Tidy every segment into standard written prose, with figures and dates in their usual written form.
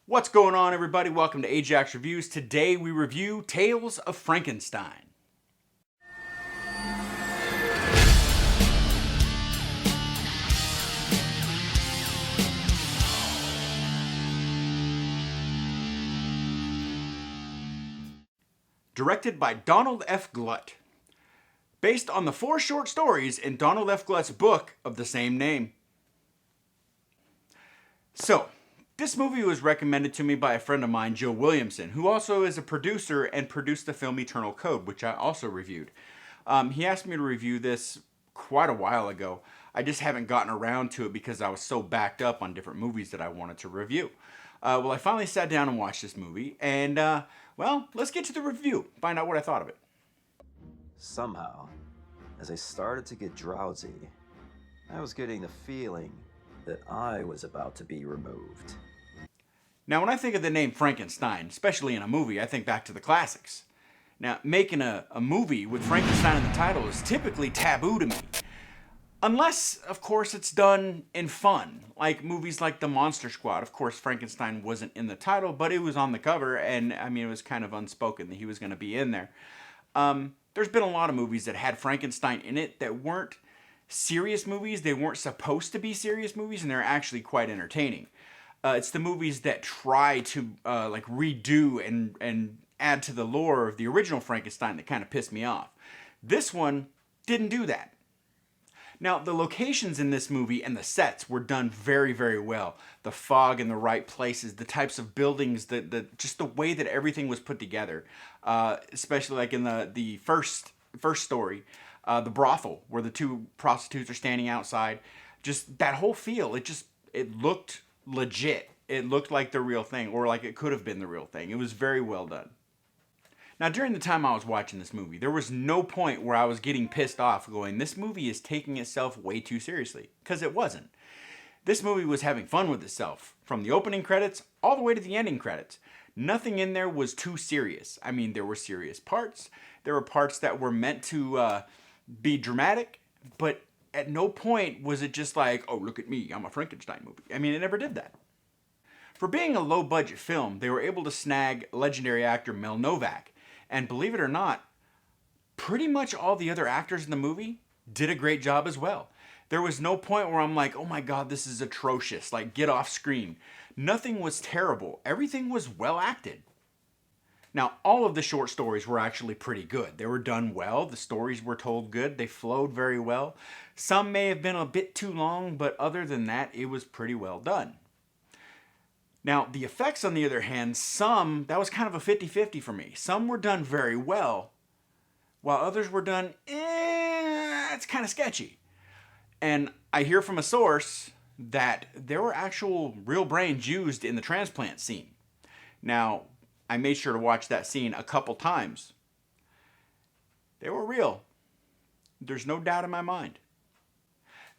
What's going on, everybody? Welcome to Ajax Reviews. Today we review Tales of Frankenstein. Directed by Donald F. Glut. Based on the 4 short stories in Donald F. Glut's book of the same name. So, this movie was recommended to me by a friend of mine, Joe Williamson, who also is a producer and produced the film Eternal Code, which I also reviewed. He asked me to review this quite a while ago. I just haven't gotten around to it because I was so backed up on different movies that I wanted to review. Well, I finally sat down and watched this movie, and, well, let's get to the review, find out what I thought of it. Somehow, as I started to get drowsy, I was getting the feeling that I was about to be removed. Now, when I think of the name Frankenstein, especially in a movie, I think back to the classics. Now, making a movie with Frankenstein in the title is typically taboo to me. Unless, of course, it's done in fun, like movies like The Monster Squad. Of course, Frankenstein wasn't in the title, but it was on the cover, and I mean, it was kind of unspoken that he was going to be in there. There's been a lot of movies that had Frankenstein in it that weren't serious movies. They weren't supposed to be serious movies, and they're actually quite entertaining. It's the movies that try to like redo and add to the lore of the original Frankenstein that kind of pissed me off. This one didn't do that. Now, the locations in this movie and the sets were done very, very well. The fog in the right places, the types of buildings, just the way that everything was put together. Especially like in the first story, the brothel where the 2 prostitutes are standing outside. Just that whole feel, it looked legit. It looked like the real thing, or like it could have been the real thing. It was very well done. Now, during the time I was watching this movie, there was no point where I was getting pissed off going, this movie is taking itself way too seriously, because it wasn't. This movie was having fun with itself, from the opening credits all the way to the ending credits. Nothing in there was too serious. I mean, there were serious parts. There were parts that were meant to be dramatic, but at no point was it just like, oh, look at me, I'm a Frankenstein movie. I mean, it never did that. For being a low-budget film, they were able to snag legendary actor Mel Novak. And believe it or not, pretty much all the other actors in the movie did a great job as well. There was no point where I'm like, oh my God, this is atrocious. Like, get off screen. Nothing was terrible. Everything was well acted. Now, all of the short stories were actually pretty good. They were done well. The stories were told good. They flowed very well. Some may have been a bit too long, but other than that, it was pretty well done. Now, the effects, on the other hand, that was kind of a 50-50 for me. Some were done very well, while others were done, it's kind of sketchy. And I hear from a source that there were actual real brains used in the transplant scene. Now, I made sure to watch that scene a couple times. They were real. There's no doubt in my mind.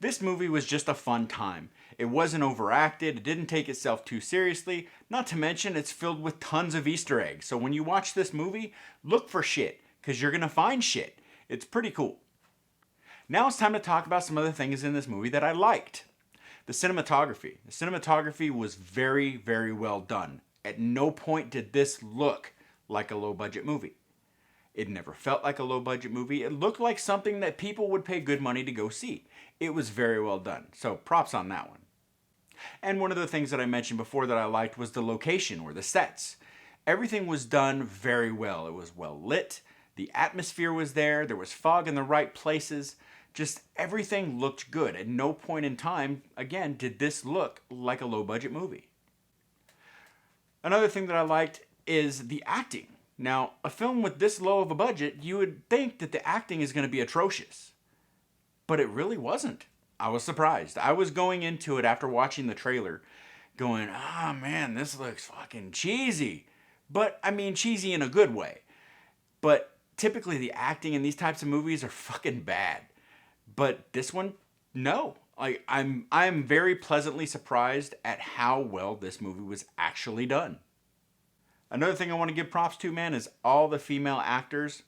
This movie was just a fun time. It wasn't overacted, it didn't take itself too seriously, not to mention it's filled with tons of Easter eggs. So when you watch this movie, look for shit, because you're going to find shit. It's pretty cool. Now it's time to talk about some other things in this movie that I liked. The cinematography. The cinematography was very, very well done. At no point did this look like a low-budget movie. It never felt like a low-budget movie. It looked like something that people would pay good money to go see. It was very well done, so props on that one. And one of the things that I mentioned before that I liked was the location, or the sets. Everything was done very well. It was well lit, the atmosphere was there was fog in the right places. Just everything looked good. At no point in time, again, did this look like a low-budget movie. Another thing that I liked is the acting. Now, a film with this low of a budget, you would think that the acting is going to be atrocious. But it really wasn't. I was surprised. I was going into it after watching the trailer going, ah, man, this looks fucking cheesy. But, I mean, cheesy in a good way. But typically the acting in these types of movies are fucking bad. But this one, no. I'm very pleasantly surprised at how well this movie was actually done. Another thing I want to give props to, man, is all the female actors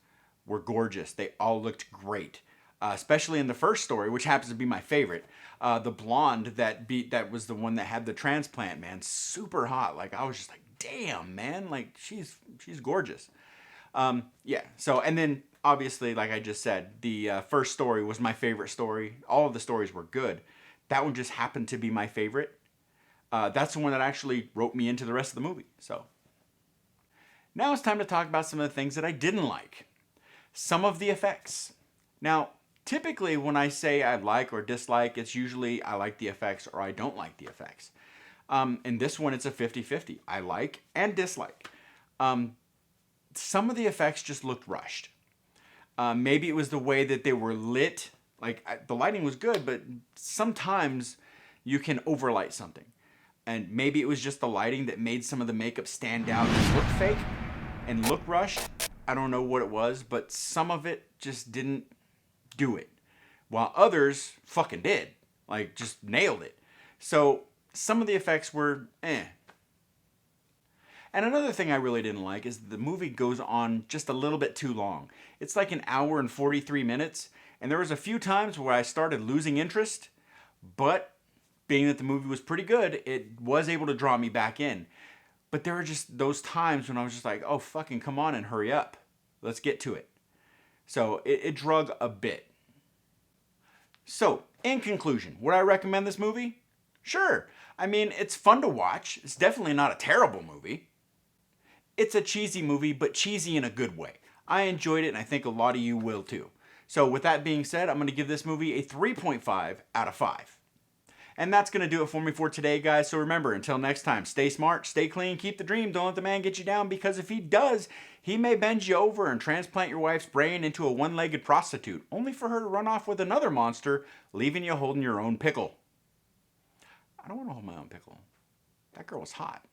were gorgeous. They all looked great. especially in the first story, which happens to be my favorite. The blonde that was the one that had the transplant, man, super hot. Like, I was just like, damn, man, like she's gorgeous. Yeah. So, and then obviously, like I just said, the first story was my favorite story. All of the stories were good. That one just happened to be my favorite. That's the one that actually wrote me into the rest of the movie. So now it's time to talk about some of the things that I didn't like. Some of the effects. Now, typically when I say I like or dislike, it's usually I like the effects or I don't like the effects. In this one, it's a 50-50. I like and dislike. Some of the effects just looked rushed. Maybe it was the way that they were lit. Like, the lighting was good, but sometimes you can overlight something. And maybe it was just the lighting that made some of the makeup stand out and look fake and look rushed. I don't know what it was, but some of it just didn't do it. While others fucking did. Like, just nailed it. So, some of the effects were eh. And another thing I really didn't like is the movie goes on just a little bit too long. It's like an hour and 43 minutes, and there was a few times where I started losing interest, but being that the movie was pretty good, it was able to draw me back in. But there were just those times when I was just like, oh, fucking come on and hurry up. Let's get to it. So it drug a bit. So, in conclusion, would I recommend this movie? Sure. I mean, it's fun to watch. It's definitely not a terrible movie. It's a cheesy movie, but cheesy in a good way. I enjoyed it, and I think a lot of you will too. So with that being said, I'm going to give this movie a 3.5 out of 5. And that's going to do it for me for today, guys. So remember, until next time, stay smart, stay clean, keep the dream, don't let the man get you down, because if he does, he may bend you over and transplant your wife's brain into a one-legged prostitute, only for her to run off with another monster, leaving you holding your own pickle. I don't want to hold my own pickle. That girl was hot.